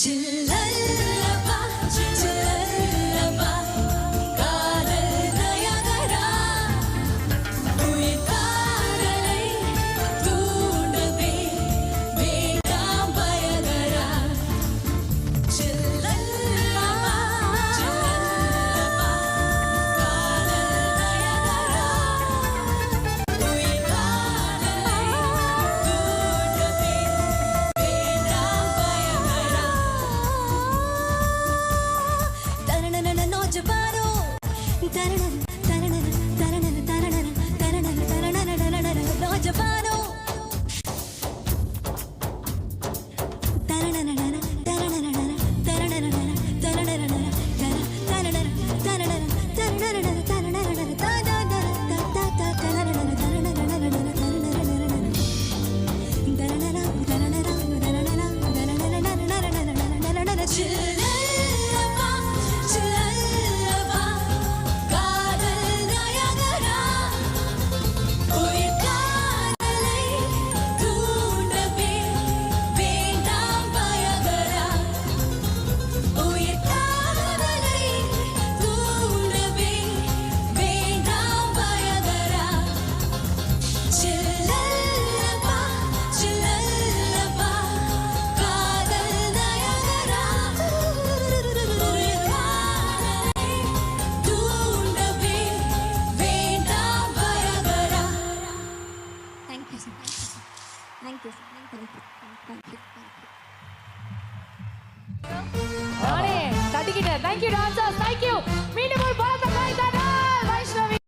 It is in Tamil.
சில்லல்லவா சில்லல்லவா காதல் நயகரா உயிர் காதலை தூண்டவே வேண்டாம் பயகரா சில்லல்லவா சில்லல்லவா காதல் நயகரா உயிர் காதலை தூண்டவே வேண்டாம் பயகரா தரணன நோஜபாரோ தரணன தரணன தரணன தரணன தரணன தரணன நோஜபாரோ தரணன தரணன தரணன தரணன தரணன தரணன தரணன தரணன சில்லல்லவா சில்லல்லவா காதல் நயகரா உயிர் காதலை தூண்டவே வேண்டாம் பயகரா உயிர் காதலை தூண்டவே வேண்டாம் பயகரா சில்லல்லவா சில்லல்லவா காதல் நயகரா உயிர் காதலை தூண்டவே வேண்டாம் Niagara. Thank you, sir. Thank you, sir. Thank you. நானே தட்டிக்கிட்டேன். Thank you dancer.